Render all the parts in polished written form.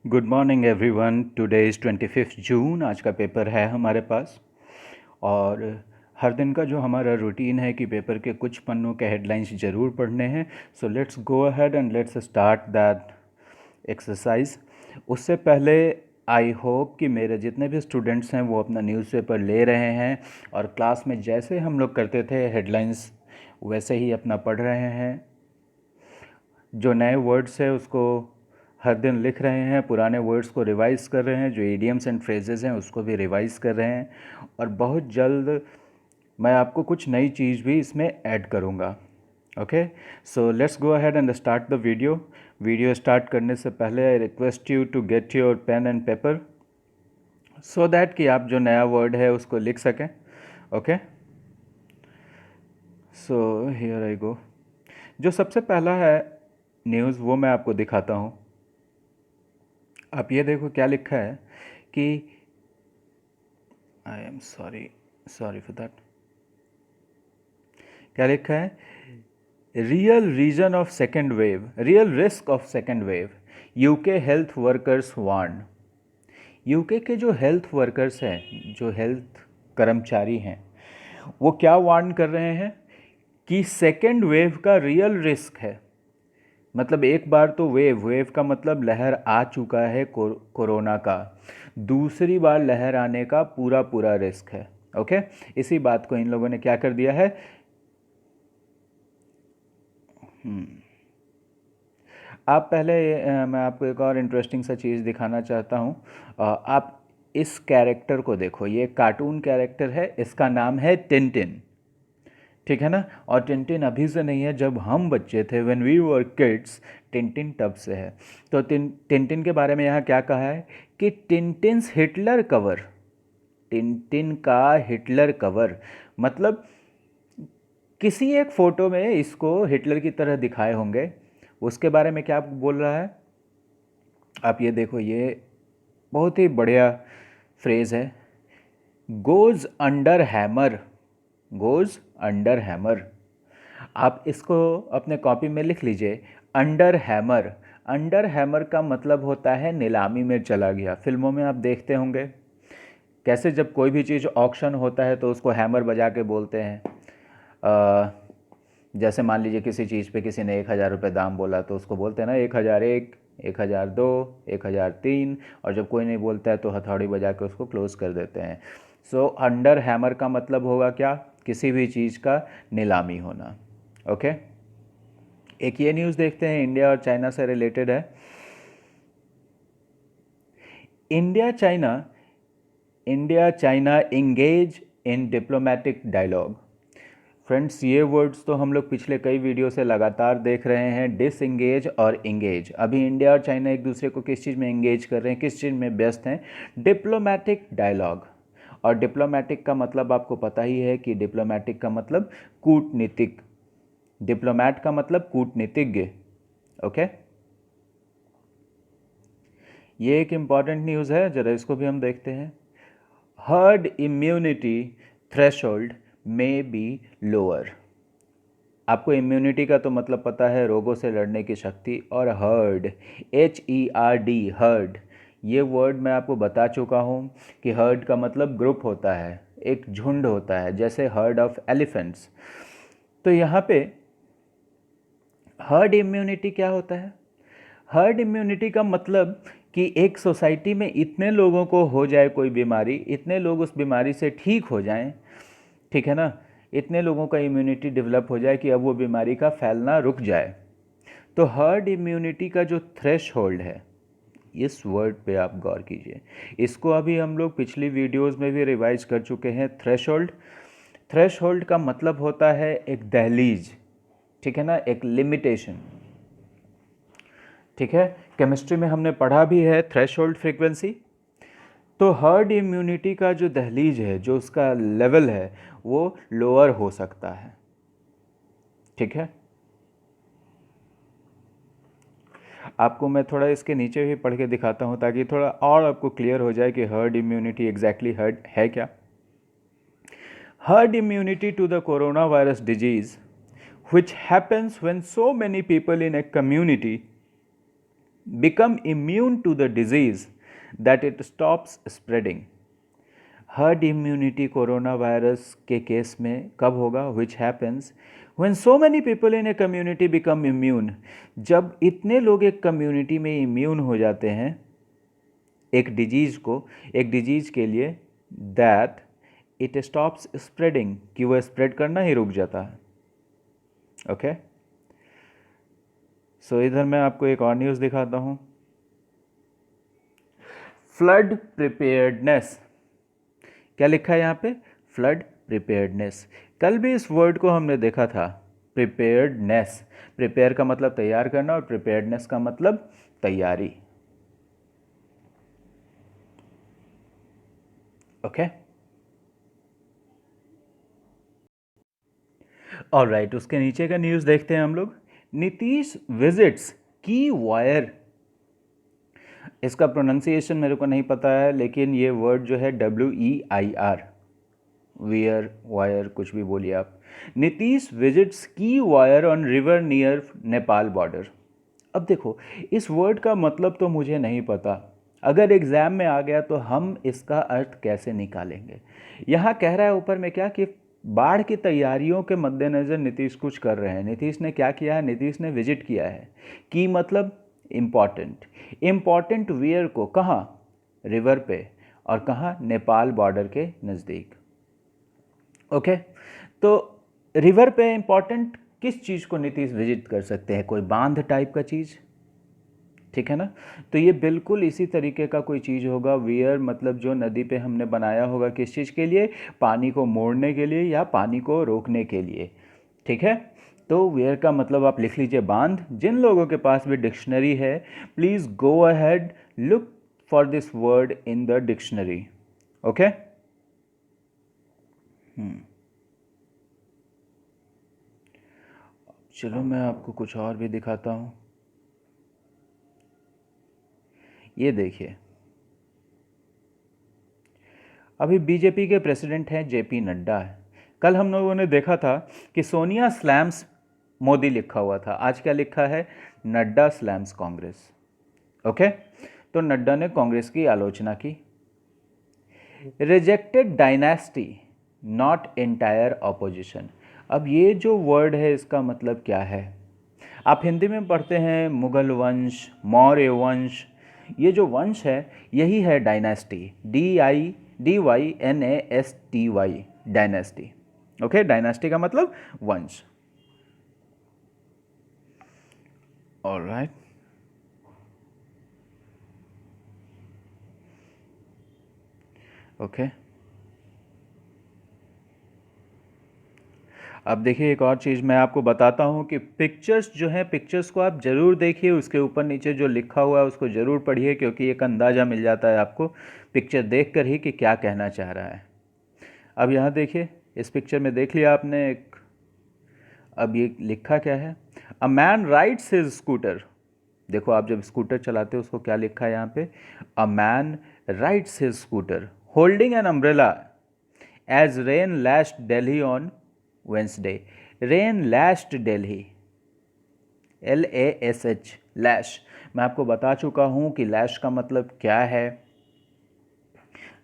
Good morning everyone. Today is 25 जून। आज का paper है हमारे पास। और हर दिन का जो हमारा रूटीन है कि पेपर के कुछ पन्नों के हेडलाइंस ज़रूर पढ़ने हैं। सो let's go ahead and let's start that exercise. उससे पहले आई होप कि मेरे जितने भी स्टूडेंट्स हैं वो अपना न्यूज़पेपर ले रहे हैं और क्लास में जैसे हम लोग करते थे हेडलाइंस वैसे ही अपना पढ़ रहे हैं। जो नए वर्ड्स है उसको हर दिन लिख रहे हैं, पुराने वर्ड्स को रिवाइज कर रहे हैं, जो इडियम्स एंड फ्रेजेस हैं उसको भी रिवाइज कर रहे हैं। और बहुत जल्द मैं आपको कुछ नई चीज़ भी इसमें ऐड करूँगा। Okay, so let's go ahead and start the video start करने से पहले I request you to get your pen and paper so that कि आप जो नया वर्ड है उसको लिख सकें। Okay, so here I go. जो सबसे पहला है न्यूज़ वो मैं आपको दिखाता हूँ। आप ये देखो क्या लिखा है कि I am sorry for that. क्या लिखा है? Real risk of second wave, UK health workers warn. UK के जो हेल्थ वर्कर्स हैं, जो हेल्थ कर्मचारी हैं, वो क्या वार्न कर रहे हैं कि सेकेंड वेव का रियल रिस्क है। मतलब एक बार तो वेव का मतलब लहर आ चुका है कोरोना का, दूसरी बार लहर आने का पूरा पूरा रिस्क है। ओके, इसी बात को इन लोगों ने क्या कर दिया है। आप पहले मैं आपको एक और इंटरेस्टिंग सा चीज़ दिखाना चाहता हूँ। आप इस कैरेक्टर को देखो, ये कार्टून कैरेक्टर है, इसका नाम है टिनटिन। ठीक है ना? और टिनटिन अभी से नहीं है, जब हम बच्चे थे, when we were kids, Tintin तब से है। तो टिनटिन के बारे में यहाँ क्या कहा है कि टिनटिन्स हिटलर कवर, टिनटिन का हिटलर कवर मतलब किसी एक फ़ोटो में इसको हिटलर की तरह दिखाए होंगे। उसके बारे में क्या बोल रहा है आप ये देखो, ये बहुत ही बढ़िया फ्रेज़ है। Goes under hammer, goes under hammer. आप इसको अपने कॉपी में लिख लीजिए, अंडर हैमर। अंडर हैमर का मतलब होता है नीलामी में चला गया। फिल्मों में आप देखते होंगे कैसे जब कोई भी चीज़ ऑक्शन होता है तो उसको हैमर बजा के बोलते हैं। जैसे मान लीजिए किसी चीज़ पे किसी ने 1,000 रुपये दाम बोला तो उसको बोलते हैं ना 1,001, 1,002, 1,003, और जब कोई नहीं बोलता है तो हथौड़ी बजा के उसको क्लोज कर देते हैं। सो अंडर हैमर का मतलब होगा क्या? किसी भी चीज़ का नीलामी होना। ओके, एक ये न्यूज़ देखते हैं, इंडिया और चाइना से रिलेटेड है। India China India China engage in diplomatic dialogue. Friends, ये वर्ड्स तो हम लोग पिछले कई वीडियो से लगातार देख रहे हैं, डिसएंगेज और इंगेज। अभी इंडिया और चाइना एक दूसरे को किस चीज़ में इंगेज कर रहे हैं, किस चीज़ में व्यस्त हैं? Diplomatic dialogue. और डिप्लोमेटिक का मतलब आपको पता ही है कि डिप्लोमेटिक का मतलब कूटनीतिक, डिप्लोमेट का मतलब कूटनीतिज्ञ। ओके, ये एक इम्पॉर्टेंट न्यूज़ है, जरा इसको भी हम देखते हैं। हर्ड इम्यूनिटी थ्रेशोल्ड में बी लोअर। आपको इम्यूनिटी का तो मतलब पता है, रोगों से लड़ने की शक्ति। और हर्ड, HERD, हर्ड, ये वर्ड मैं आपको बता चुका हूँ कि हर्ड का मतलब ग्रुप होता है, एक झुंड होता है, जैसे हर्ड ऑफ एलिफेंट्स। तो यहाँ पे हर्ड इम्यूनिटी क्या होता है? हर्ड इम्यूनिटी का मतलब कि एक सोसाइटी में इतने लोगों को हो जाए कोई बीमारी, इतने लोग उस बीमारी से ठीक हो जाएं, ठीक है ना, इतने लोगों का इम्यूनिटी डेवलप हो जाए कि अब वो बीमारी का फैलना रुक जाए। तो हर्ड इम्यूनिटी का जो थ्रेश होल्ड है, इस वर्ड पे आप गौर कीजिए। इसको अभी हम लोग पिछली वीडियोस में भी रिवाइज कर चुके हैं। थ्रेश होल्ड, थ्रेश होल्ड का मतलब होता है एक दहलीज, ठीक है ना, एक लिमिटेशन। ठीक है, केमिस्ट्री में हमने पढ़ा भी है थ्रेश होल्ड फ्रीक्वेंसी। तो हर्ड इम्यूनिटी का जो दहलीज है, जो उसका लेवल है, वो लोअर हो सकता है। ठीक है, आपको मैं थोड़ा इसके नीचे भी पढ़ के दिखाता हूँ ताकि थोड़ा और आपको क्लियर हो जाए कि हर्ड इम्यूनिटी एग्जैक्टली हर्ड है क्या। Herd immunity to the corona virus disease which happens when so many people in a community become immune to the disease that it stops spreading. Herd immunity corona virus के case में कब होगा? Which happens when so many people in a community become immune. जब इतने लोग एक community में immune हो जाते हैं एक डिजीज़ के लिए, दैट इट स्टॉप्स स्प्रेडिंग, कि वह स्प्रेड करना ही रुक जाता है। ओके, सो इधर मैं आपको एक और न्यूज़ दिखाता हूँ। फ्लड प्रिपेयर्डनेस, क्या लिखा है यहाँ पे? Flood preparedness. कल भी इस वर्ड को हमने देखा था, प्रिपेयर्डनेस। प्रिपेयर का मतलब तैयार करना और प्रिपेयर्डनेस का मतलब तैयारी। ओके, ऑलराइट, उसके नीचे का न्यूज़ देखते हैं हम लोग। नीतीश विजिट्स की वायर। इसका प्रोनाउंसिएशन मेरे को नहीं पता है, लेकिन ये वर्ड जो है WEIR, वियर, वायर, कुछ भी बोलिए आप। नीतीश विजिट्स की wire on river near Nepal border. अब देखो, इस वर्ड का मतलब तो मुझे नहीं पता, अगर एग्ज़ाम में आ गया तो हम इसका अर्थ कैसे निकालेंगे। यहाँ कह रहा है ऊपर में क्या कि बाढ़ की तैयारियों के मद्देनज़र नीतीश कुछ कर रहे हैं। नीतीश ने क्या किया है? नीतीश ने विजिट किया है। की मतलब इम्पॉर्टेंट वियर को कहाँ? रिवर पे, और कहाँ? नेपाल बॉर्डर के नज़दीक। ओके, तो रिवर पे इम्पॉर्टेंट किस चीज़ को नीतीश विजिट कर सकते हैं? कोई बांध टाइप का चीज़, ठीक है ना? तो ये बिल्कुल इसी तरीके का कोई चीज़ होगा। वियर मतलब जो नदी पे हमने बनाया होगा, किस चीज़ के लिए? पानी को मोड़ने के लिए या पानी को रोकने के लिए, ठीक है? तो वियर का मतलब आप लिख लीजिए बांध। जिन लोगों के पास भी डिक्शनरी है, please go ahead, look for this word in the dictionary. Okay, चलो मैं आपको कुछ और भी दिखाता हूँ। ये देखिए, अभी बीजेपी के प्रेसिडेंट हैं JP नड्डा है। कल हम लोगों ने देखा था कि सोनिया स्लैम्स मोदी लिखा हुआ था, आज क्या लिखा है? नड्डा स्लैम्स कांग्रेस। ओके, तो नड्डा ने कांग्रेस की आलोचना की। Rejected dynasty, not entire opposition. अब ये जो वर्ड है इसका मतलब क्या है? आप हिंदी में पढ़ते हैं मुगल वंश, मौर्य वंश। ये जो वंश है यही है dynasty, DYNASTY, dynasty. Okay, dynasty का मतलब वंश। ऑलराइट, ओके, अब देखिए एक और चीज़ मैं आपको बताता हूँ कि पिक्चर्स जो हैं, पिक्चर्स को आप ज़रूर देखिए, उसके ऊपर नीचे जो लिखा हुआ है उसको ज़रूर पढ़िए, क्योंकि एक अंदाज़ा मिल जाता है आपको पिक्चर देख कर ही कि क्या कहना चाह रहा है। अब यहाँ देखिए, इस पिक्चर में देख लिया आपने एक, अब ये लिखा क्या है? अ मैन राइड्स हिज स्कूटर। देखो, आप जब स्कूटर चलाते हो उसको क्या लिखा है यहाँ पे? A man rides his scooter holding an umbrella as rain lashed Delhi on Wednesday. Rain lashed Delhi, LASH, lash. मैं आपको बता चुका हूँ कि लैश का मतलब क्या है।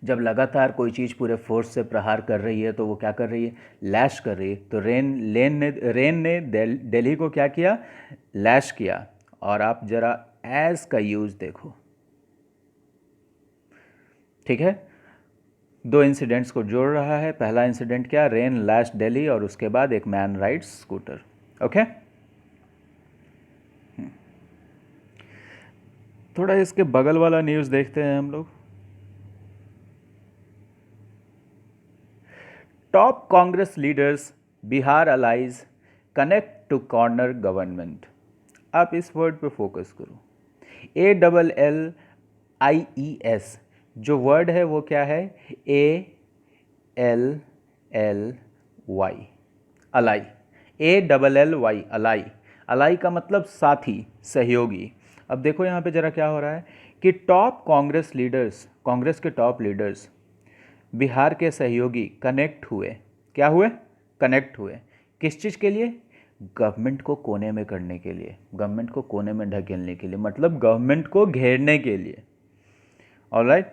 जब लगातार कोई चीज़ पूरे फोर्स से प्रहार कर रही है तो वो क्या कर रही है? लैश कर रही है। तो रेन ने दिल्ली को क्या किया? लैश किया। और आप ज़रा एज का यूज़ देखो, ठीक है? दो इंसिडेंट्स को जोड़ रहा है। पहला इंसिडेंट क्या? रेन लैश दिल्ली, और उसके बाद एक मैन राइड्स स्कूटर। ओके, थोड़ा इसके बगल वाला न्यूज़ देखते हैं हम लोग। Top Congress leaders Bihar allies connect to corner government. आप इस वर्ड पे फोकस करो। ALLIES जो वर्ड है वो क्या है? ALLY, अलाई। ALLY, अलाई। अलाई का मतलब साथी, सहयोगी। अब देखो यहाँ पे ज़रा क्या हो रहा है कि टॉप कांग्रेस लीडर्स, कांग्रेस के टॉप लीडर्स बिहार के सहयोगी कनेक्ट हुए। क्या हुए? कनेक्ट हुए। किस चीज़ के लिए? गवर्नमेंट को कोने में करने के लिए, गवर्नमेंट को कोने में ढकेलने के लिए, मतलब गवर्नमेंट को घेरने के लिए। Alright,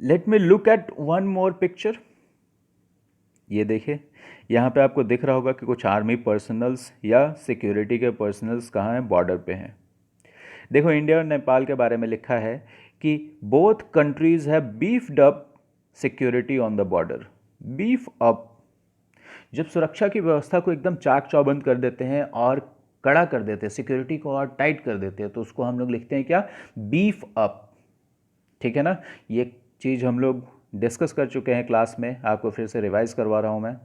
let me look at one more picture. ये देखिए, यहाँ पे आपको दिख रहा होगा कि कुछ आर्मी पर्सनल्स या सिक्योरिटी के पर्सनल्स कहाँ हैं, बॉर्डर पे हैं। देखो, इंडिया और नेपाल के बारे में लिखा है कि both countries have beefed up security on the border. Beef up, जब सुरक्षा की व्यवस्था को एकदम चाक चौबंद कर देते हैं और कड़ा कर देते हैं, सिक्योरिटी को और टाइट कर देते हैं, तो उसको हम लोग लिखते हैं क्या, बीफ अप। ठीक है ना, ये चीज़ हम लोग डिस्कस कर चुके हैं क्लास में, आपको फिर से रिवाइज करवा रहा हूँ मैं।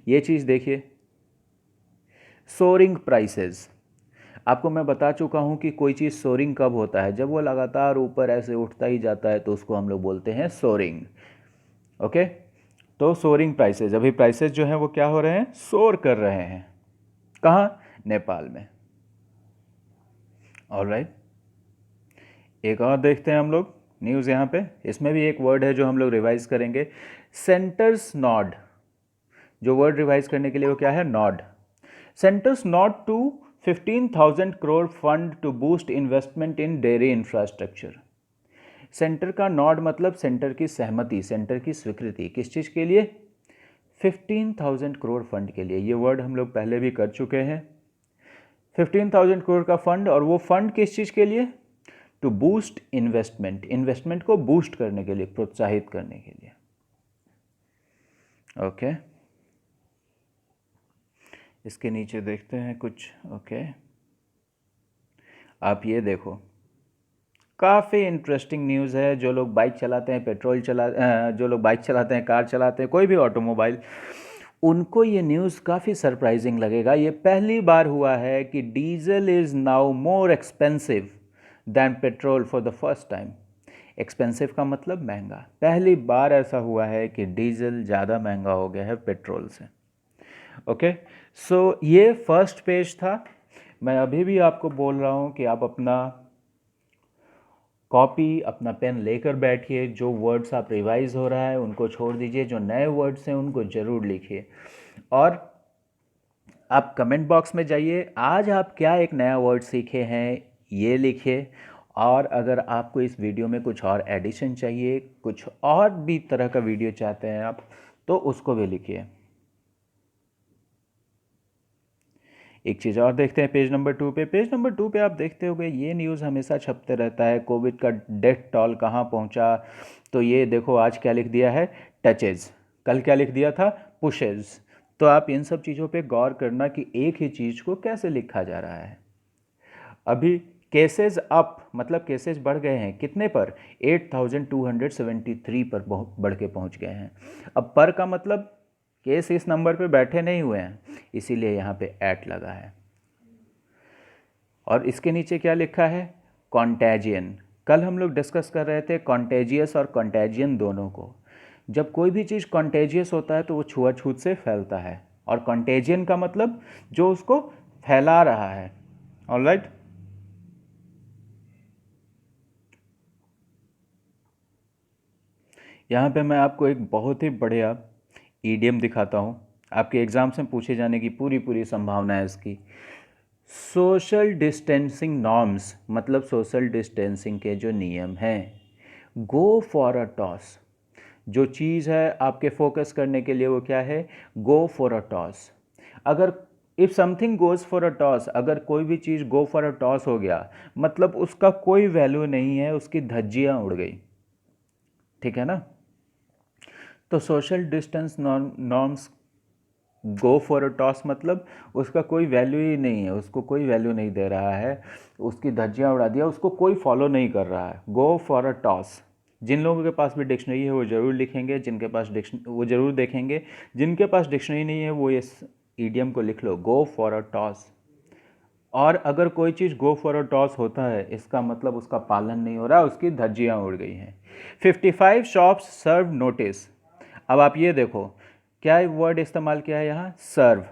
ये चीज़ देखिए, सोरिंग प्राइसेस, आपको मैं बता चुका हूँ कि कोई चीज़ सोरिंग कब होता है, जब वो लगातार ऊपर ऐसे उठता ही जाता है, तो उसको हम लोग बोलते हैं सोरिंग। ओके, तो सोरिंग प्राइसेस, अभी प्राइसेस जो हैं वो क्या हो रहे हैं, सोर कर रहे हैं। कहाँ, नेपाल में। ऑलराइट, एक और देखते हैं हम लोग न्यूज़ यहाँ पे, इसमें भी एक वर्ड है जो हम लोग रिवाइज करेंगे, सेंटर्स नॉड। जो वर्ड रिवाइज करने के लिए वो क्या है, nod. Centre's nod to 15,000 crore fund to boost investment in dairy infrastructure. Centre का नॉड मतलब सेंटर की सहमति, सेंटर की स्वीकृति, किस चीज़ के लिए, 15,000 करोड़ फंड के लिए। ये वर्ड हम लोग पहले भी कर चुके हैं। 15,000 करोड़ का फंड, और वो फंड किस चीज़ के लिए, टू बूस्ट इन्वेस्टमेंट, इन्वेस्टमेंट को बूस्ट करने के लिए, प्रोत्साहित करने के लिए। ओके, इसके नीचे देखते हैं कुछ। ओके, आप ये देखो, काफ़ी इंटरेस्टिंग न्यूज़ है। जो लोग बाइक चलाते हैं, जो लोग बाइक चलाते हैं, कार चलाते हैं, कोई भी ऑटोमोबाइल, उनको ये न्यूज़ काफ़ी सरप्राइजिंग लगेगा। ये पहली बार हुआ है कि diesel is now more expensive than petrol for the first time. Expensive का मतलब महंगा। पहली बार ऐसा हुआ है कि डीजल ज़्यादा महंगा हो गया है पेट्रोल से। ओके, सो ये फर्स्ट पेज था। मैं अभी भी आपको बोल रहा हूँ कि आप अपना कॉपी, अपना पेन लेकर बैठिए। जो वर्ड्स आप रिवाइज हो रहा है उनको छोड़ दीजिए, जो नए वर्ड्स हैं उनको ज़रूर लिखिए। और आप कमेंट बॉक्स में जाइए, आज आप क्या एक नया वर्ड सीखे हैं ये लिखिए। और अगर आपको इस वीडियो में कुछ और एडिशन चाहिए, कुछ और भी तरह का वीडियो चाहते हैं आप, तो उसको भी लिखिए। एक चीज़ और देखते हैं पेज नंबर 2 पे। पेज नंबर 2 पे आप देखते होंगे ये न्यूज़ हमेशा छपते रहता है, कोविड का डेथ टॉल कहाँ पहुँचा। तो ये देखो, आज क्या लिख दिया है, टचेज। कल क्या लिख दिया था, पुशेज। तो आप इन सब चीज़ों पे गौर करना कि एक ही चीज़ को कैसे लिखा जा रहा है। अभी केसेस अप, मतलब केसेस बढ़ गए हैं, कितने पर, 8,273 पर बढ़ के पहुँच गए हैं। अब पर का मतलब केस इस नंबर पे बैठे नहीं हुए हैं, इसीलिए यहाँ पे एट लगा है। और इसके नीचे क्या लिखा है, कॉन्टेजियन। कल हम लोग डिस्कस कर रहे थे कॉन्टेजियस और कॉन्टेजियन दोनों को। जब कोई भी चीज़ कॉन्टेजियस होता है तो वो छुआछूत से फैलता है, और कॉन्टेजियन का मतलब जो उसको फैला रहा है। ऑलराइट, यहाँ पे मैं आपको एक बहुत ही बढ़िया ईडियम दिखाता हूँ, आपके एग्ज़ाम से पूछे जाने की पूरी पूरी संभावना है इसकी। सोशल डिस्टेंसिंग नॉर्म्स, मतलब सोशल डिस्टेंसिंग के जो नियम हैं। गो फॉर अ टॉस, जो चीज़ है आपके फोकस करने के लिए वो क्या है, गो फॉर अ टॉस। अगर if something goes for a toss, अगर कोई भी चीज़ गो फॉर अ टॉस हो गया, मतलब उसका कोई वैल्यू नहीं है, उसकी धज्जियाँ उड़ गई। ठीक है ना, तो social distance norms, go for a toss मतलब उसका कोई वैल्यू ही नहीं है, उसको कोई वैल्यू नहीं दे रहा है, उसकी धज्जियाँ उड़ा दिया, उसको कोई फॉलो नहीं कर रहा है। Go for a toss. जिन लोगों के पास भी डिक्शनरी है वो ज़रूर लिखेंगे, जिनके पास वो ज़रूर देखेंगे, जिनके पास डिक्शनरी नहीं है वो इस ईडियम को लिख लो, गो फॉर अ टॉस। और अगर कोई चीज़ गो फॉर अ टॉस होता है, इसका मतलब उसका पालन नहीं हो रहा, उसकी धज्जियाँ उड़ गई हैं। 55 शॉप्स सर्व नोटिस। अब आप ये देखो, क्या वर्ड इस्तेमाल किया है यहाँ, सर्व।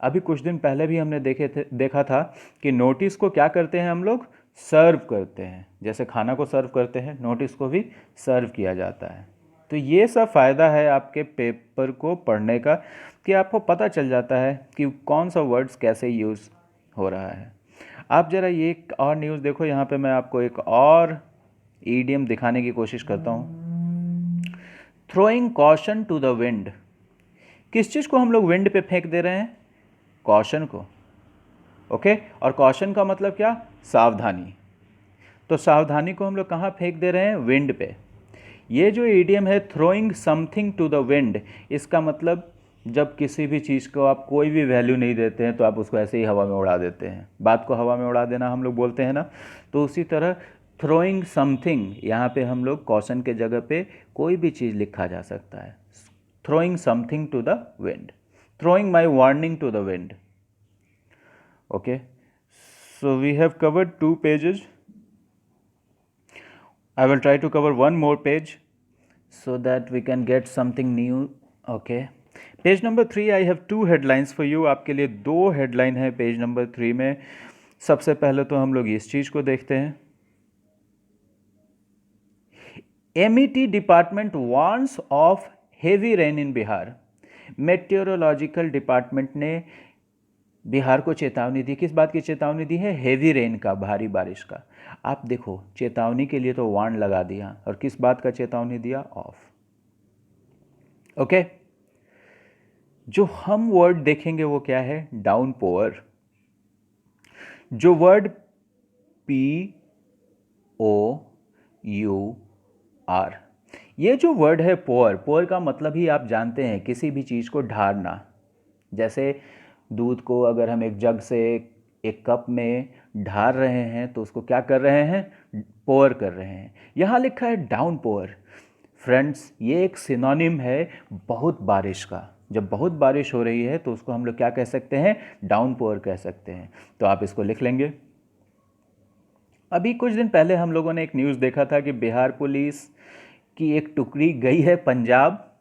अभी कुछ दिन पहले भी हमने देखा था कि नोटिस को क्या करते हैं हम लोग, सर्व करते हैं। जैसे खाना को सर्व करते हैं, नोटिस को भी सर्व किया जाता है। तो ये सब फ़ायदा है आपके पेपर को पढ़ने का कि आपको पता चल जाता है कि कौन सा वर्ड्स कैसे यूज़ हो रहा है। आप ज़रा ये एक और न्यूज़ देखो, यहाँ पे मैं आपको एक और ईडियम दिखाने की कोशिश करता हूँ। Throwing caution to the wind. किस चीज़ को हम लोग विंड पे फेंक दे रहे हैं? कॉशन को। ओके, और कॉशन का मतलब क्या? सावधानी। तो सावधानी को हम लोग कहाँ फेंक दे रहे हैं? विंड पे। ये जो ईडियम है throwing something to the wind, इसका मतलब जब किसी भी चीज़ को आप कोई भी वैल्यू नहीं देते हैं तो आप उसको ऐसे ही हवा में उड़ा देते हैं। बात को हवा में उड़ा देना हम लोग बोलते हैं ना, तो उसी तरह थ्रोइंग समथिंग, यहाँ पे हम लोग कॉशन के जगह पे कोई भी चीज़ लिखा जा सकता है। Throwing something to the wind, throwing my warning to the wind. Okay, so we have covered 2 pages. I will try to cover one more page so that we can get something new. Okay, page number 3 I have 2 headlines for you. आपके लिए 2 headline है page number 3 में। सबसे पहले तो हम लोग इस चीज़ को देखते हैं। MET department warns of heavy rain in Bihar. Meteorological department ने बिहार को चेतावनी दी। किस बात की चेतावनी दी है? हेवी रेन का, भारी बारिश का। आप देखो, चेतावनी के लिए तो वार्न लगा दिया, और किस बात का चेतावनी दिया? ऑफ। ओके, जो हम वर्ड देखेंगे वो क्या है? Downpour. जो वर्ड POUR, ये जो वर्ड है पोअर, पोअर का मतलब ही आप जानते हैं, किसी भी चीज़ को ढारना। जैसे दूध को अगर हम एक जग से एक कप में ढार रहे हैं तो उसको क्या कर रहे हैं? पोअर कर रहे हैं। यहाँ लिखा है डाउन पोअर। फ्रेंड्स, ये एक सिनोनिम है बहुत बारिश का। जब बहुत बारिश हो रही है तो उसको हम लोग क्या कह सकते हैं? डाउन पोअर कह सकते हैं। तो आप इसको लिख लेंगे। अभी कुछ दिन पहले हम लोगों ने एक न्यूज़ देखा था कि बिहार पुलिस की एक टुकड़ी गई है पंजाब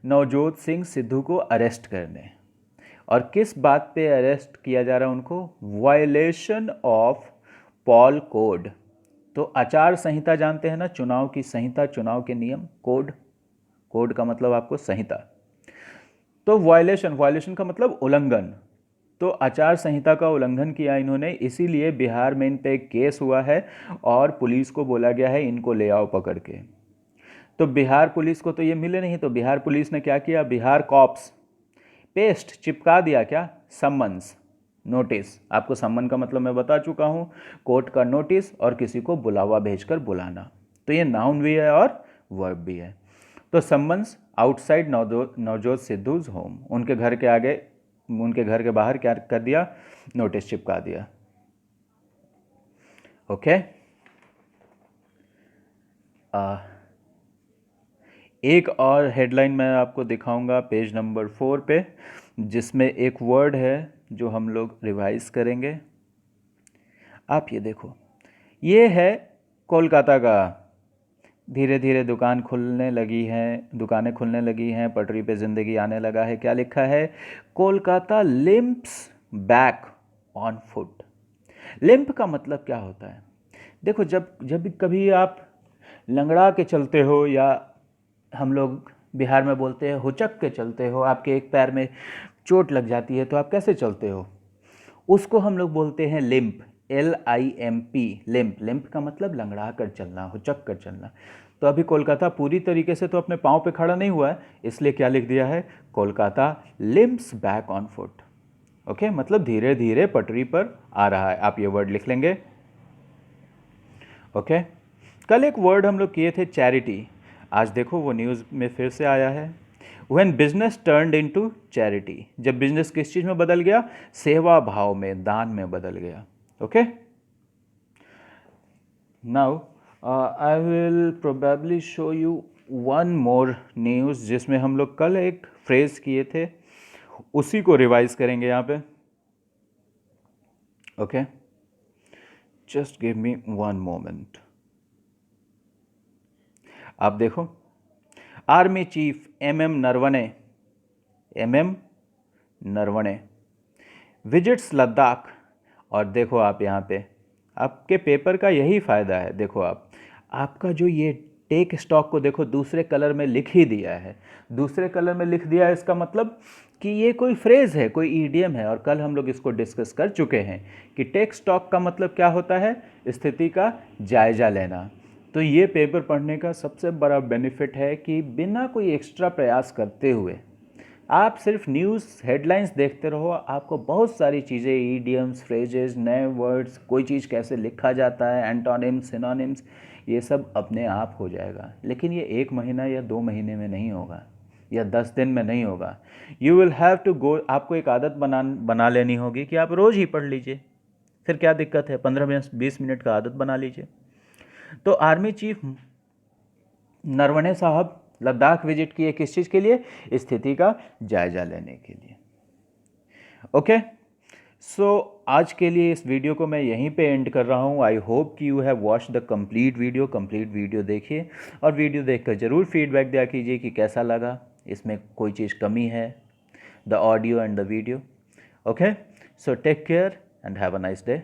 नवजोत सिंह सिद्धू को अरेस्ट करने। और किस बात पे अरेस्ट किया जा रहा है उनको? Violation of Paul code. तो आचार संहिता जानते हैं ना, चुनाव की संहिता, चुनाव के नियम, कोड। कोड का मतलब आपको संहिता। तो वायलेशन, वायलेशन का मतलब उल्लंघन। तो आचार संहिता का उल्लंघन किया इन्होंने, इसीलिए बिहार में इन पे एक केस हुआ है और पुलिस को बोला गया है इनको ले आओ पकड़ के। तो बिहार पुलिस को तो ये मिले नहीं, तो बिहार पुलिस ने क्या किया? बिहार कॉप्स पेस्ट चिपका दिया, क्या? Summons, notice. आपको सम्मन का मतलब मैं बता चुका हूँ, कोर्ट का नोटिस और किसी को बुलावा भेजकर बुलाना। तो ये नाउन भी है और वर्ब भी है। तो सम्मन्स आउटसाइड नवजोत सिद्धूज होम, उनके घर के आगे, उनके घर के बाहर क्या कर दिया? नोटिस चिपका दिया। ओके, एक और हेडलाइन मैं आपको दिखाऊंगा पेज नंबर 4 पे, जिसमें एक वर्ड है जो हम लोग रिवाइज करेंगे। आप ये देखो, ये है कोलकाता का। धीरे धीरे दुकानें खुलने लगी हैं, पटरी पे ज़िंदगी आने लगा है। क्या लिखा है? Kolkata limps back on foot. Limp का मतलब क्या होता है? देखो, जब जब भी कभी आप लंगड़ा के चलते हो, या हम लोग बिहार में बोलते हैं हुचक के चलते हो, आपके एक पैर में चोट लग जाती है तो आप कैसे चलते हो? उसको हम लोग बोलते हैं लिम्प, LIMP, लिम्प। लिम्प का मतलब लंगड़ा कर चलना, हुचक कर चलना। तो अभी कोलकाता पूरी तरीके से तो अपने पाँव पे खड़ा नहीं हुआ है, इसलिए क्या लिख दिया है? Kolkata limps back on foot. Okay, मतलब धीरे धीरे पटरी पर आ रहा है। आप ये वर्ड लिख लेंगे। ओके, कल एक वर्ड हम लोग किए थे चैरिटी। आज देखो वो न्यूज़ में फिर से आया है। When business turned into charity, जब बिजनेस किस चीज़ में बदल गया? सेवा भाव में, दान में बदल गया। Okay, now I will probably show you one more news, जिसमें हम लोग कल एक फ्रेज किए थे, उसी को रिवाइज करेंगे यहाँ पे। Okay, just give me one moment. आप देखो, army chief MM Naravane visits Ladakh. और देखो आप यहाँ पे, आपके पेपर का यही फ़ायदा है। देखो आप, आपका जो ये टेक स्टॉक को देखो दूसरे कलर में लिख ही दिया है, दूसरे कलर में लिख दिया है, इसका मतलब कि ये कोई फ्रेज़ है, कोई ईडियम है। और कल हम लोग इसको डिस्कस कर चुके हैं कि टेक स्टॉक का मतलब क्या होता है, स्थिति का जायज़ा लेना। तो ये पेपर पढ़ने का सबसे बड़ा बेनिफिट है कि बिना कोई एक्स्ट्रा प्रयास करते हुए आप सिर्फ न्यूज़ हेडलाइंस देखते रहो, आपको बहुत सारी चीज़ें, ईडियम्स, फ्रेजेस, नए वर्ड्स, कोई चीज़ कैसे लिखा जाता है, एंटोनिम्स, सिनोनिम्स, ये सब अपने आप हो जाएगा। लेकिन ये 1 महीना या 2 महीने में नहीं होगा, या 10 दिन में नहीं होगा। You will have to go, आपको एक आदत बना लेनी होगी कि आप रोज़ ही पढ़ लीजिए। फिर क्या दिक्कत है, 15-20 मिनट का आदत बना लीजिए। तो आर्मी चीफ नरवणे साहब लद्दाख विजिट किए किस चीज़ के लिए, स्थिति का जायज़ा लेने के लिए। ओके, सो आज के लिए इस वीडियो को मैं यहीं पे एंड कर रहा हूँ। आई होप कि you have watch the complete video देखिए, और वीडियो देखकर ज़रूर फीडबैक दिया कीजिए कि कैसा लगा, इसमें कोई चीज़ कमी है, the audio and the video. Okay, so take care and have a nice day.